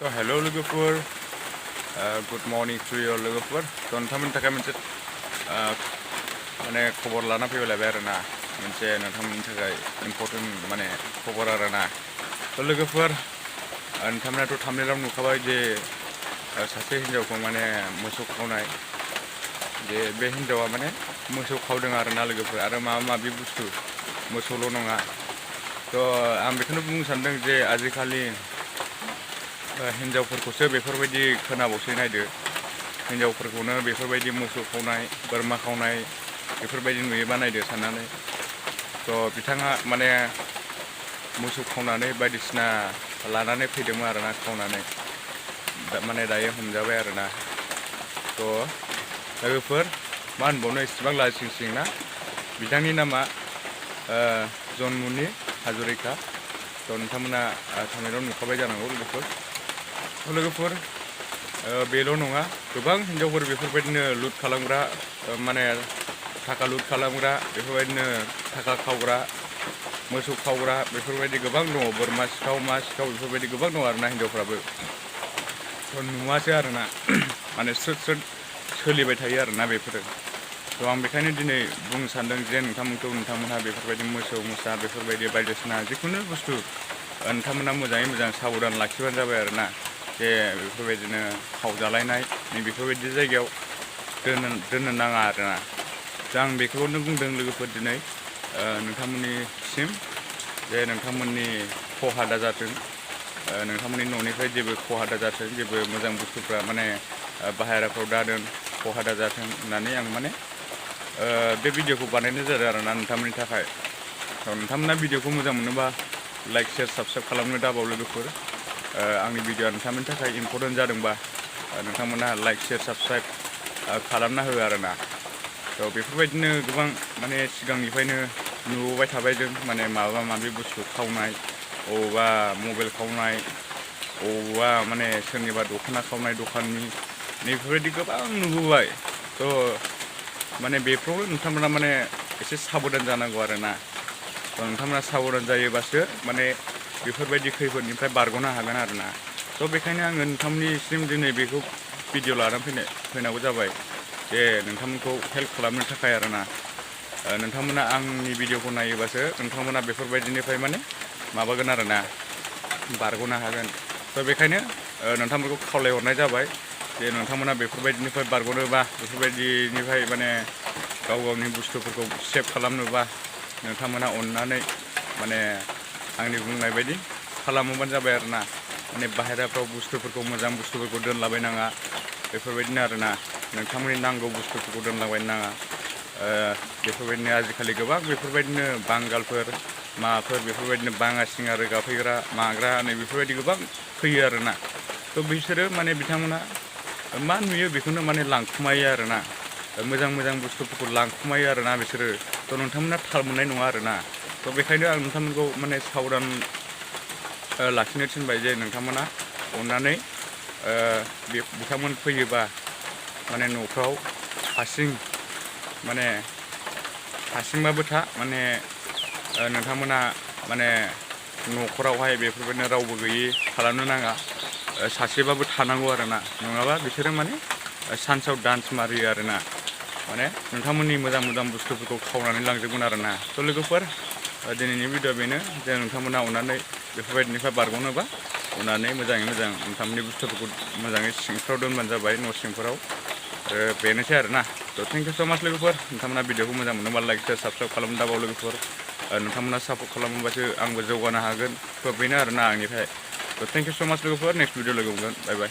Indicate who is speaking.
Speaker 1: So hello लोगोफोर, good morning to you लोगोफोर. So नोंथांमोननि थाखाय मोनसे माने खबर लाना फैलायबाय आरोना, मोनसे नोंथांमोननि थाखाय इम्पोर्टेन्ट माने खबर आरोना. So लोगोफोर, नोंथांमोनाथ' थाम्बनेइलाव नुखाबाय जे सासे हिन्जावखौ माने मोसौ खावनाय, जे बे हिन्जावा माने मोसौ खावदों आरोना लोगोफोर, आरो माबा माबि बुस्थु, मोसौल' नङा. So आं बेखौनो बुंनो सानदों जे आजिखालि हिन्जावफोरखौसो बेफोरबायदि खोनाबावसै नायदो, हिन्जावफोरखौनो बेफोरबायदि मोसौ खावनाय, बोरमा खावनाय बेफोरबायदि नुयोबा नायदो साननानै. थ' बिथाङा माने मोसौ खावनानै बायदिसिना लानानै फैदोंमोन आरोना, खावनानै माने दायो हमजाबाय आरोना. थ' लोगोफोर मा होनबावनो, इसिबां लाजिंसिं ना. बिथांनि नामा जन्मुनि हाजरिका. थ' नोंथांमोना थांनायाव नुखाबाय जानांगौ लोगोफोर. बेल' नङा, गोबां हिन्जावफोर बेफोरबायदिनो लुट खालामग्रा, माने थाखा लुट खालामग्रा, बेफोरबायदिनो थाखा खावग्रा, मोसौ खावग्रा बेफोरबायदि गोबां दङ. बोरमा सिखाव, मा सिखाव बेफोरबायदि गोबां दङ आरोना हिन्जावफ्राबो. थ' नुवासै आरोना, माने स्रोद स्रोद सोलिबाय थायो आरोना बेफोरो. थ' आं बेखायनो दिनै बुंनो सानदों जे नोंथांमोनहा बेफोरबायदि मोसौ मोसा बेफोरबायदि बायदिसिना जिखुनु बुस्थु नोंथांमोना मोजाङै मोजां साबधान लाखिबानो जाबाय आरोना. जे बेफोरबायदिनो खावजालायनाय बेफोरबायदि जायगायाव दोननो नाङा आरोना. दा आं बेखौनो बुंदों लोगोफोर दिनै नोंथांमोननिसिम, जे नोंथांमोननि खहा दाजाथों, नोंथांमोननि न'निफ्राय जेबो खहा दाजाथों, जेबो मोजां बुस्थुफ्रा माने बाहेराफ्राव दादों, खहा दाजाथों होननानै आं माने बे भिडिअखौ बानायनाय जादों आरोना नोंथांमोननि थाखाय. नोंथांमोना भिडिअखौ मोजां मोनोबा लाइक शेयार साबस्क्राइब खालामनो दाबाव लोगोफोर. आंनि भिडिअआ नोंथांमोननि थाखाय इम्पोर्टेन्ट जादोंबा नोंथांमोना लाइक शेयार साबस्क्राइब खालामना हो आरोना. थ' बेफोरबायदिनो गोबां माने सिगांनिफ्रायनो नुबोबाय थाबाय जों, माने माबा माबि बुस्थु खावनाय, अबावबा मबाइल खावनाय, अबावबा माने सोरनिबा दख'ना खावनाय दखाननि, बेफोरबायदि गोबां नुबोबाय. थ' माने बेफोरावनो नोंथांमोना माने एसे साबधान जानांगौ आरोना. थ' नोंथांमोना साबधान जायोबासो माने बेफोरबायदि खैफोदनिफ्राय बारग'नो हागोन आरोना. थ' बेखायनो आङो नोंथांमोननिसिम दिनै बेखौ भिडिअ लानानै फैनांगौ जाबाय, जे नोंथांमोनखौ हेल्प खालामनो थाखाय आरोना. नोंथांमोना आंनि भिडिअखौ नायोबासो नोंथांमोना बेफोरबायदिनिफ्राय माने माबागोन आरोना, बारग'नो हागोन. थ' बेखायनो नोंथांमोनखौ खावलायहरनाय जाबाय जे नोंथांमोना बेफोरबायदिनिफ्राय बारग'नोबा, बेफोरबायदिनिफ्राय माने गाव गावनि बुस्थुफोरखौ सेभ खालामनोबा नोंथांमोना अननानै माने आंनि बुंनाय बायदि खालामोबानो जाबाय आरोना. माने बाहेराफ्राव बुस्थुफोरखौ, मोजां बुस्थुफोरखौ दोनलाबायनाङा, बेफोरबायदिनो आरोना. नोंथांमोननि नांगौ बुस्थुफोरखौ दोनलाबायनो नाङा. बेफोरबायदिनो आजिखालि गोबां बेफोरबायदिनो बांगालफोर माबाफोर बेफोरबायदिनो बाङा सिङा रोगाफैग्रा माग्रा नै बेफोरबायदि गोबां फैयो आरोना. थ' बिसोरो माने बिथांमोना मा नुयो बेखौनो माने लांखुमायो आरोना. मोजां मोजां बुस्थुफोरखौ लांखुमायो आरोना बिसोरो. थ' नोंथांमोना थाल मोननाय नङा आरोना. थ' बेखायनो आं नोंथांमोनखौ माने साबधान लाखिनो थिनबाय जे नोंथांमोना अननानै बिथांमोन फैयोबा माने न'फ्राव माने हारसिंबाबो था, माने नोंथांमोना माने न'खरावहाय बेफोरबायदिनो रावबो गैयि खालामनो नाङा. सासेबाबो थानांगौ आरोना, नङाबा बिसोरो माने सान्सआव डान्स मारियो आरोना. माने नोंथांमोननि मोजां मोजां बुस्थुफोरखौ खावनानै लांजोबगोन आरोना. थ' लोगोफोर, दिनैनि भिडिअ बेनो जे नोंथांमोना अननानै बेफोरबायदिनिफ्राय बारग'नोबा अननानै मोजाङै मोजां नोंथांमोननि बुस्थुफोरखौ मोजाङै सिंफ्राव दोनबानो जाबाय, न' सिंफोराव. बेनोसै आरोना. थ' थेंक इउ स' माच लोगोफोर. नोंथांमोना भिडिअखौ मोजां मोनोबा लाइक शेयार साबस्क्राइब खालामनो दाबाव लोगोफोर. नोंथांमोना सापर्ट खालामोबासो आंबो जौगानो हागोन. थ' बेनो आरोना आंनिफ्राय. थ' थेंक इउ स' माच लोगोफोर. नेक्स्ट भिडिअ लोगो मोनगोन. बाय बाय.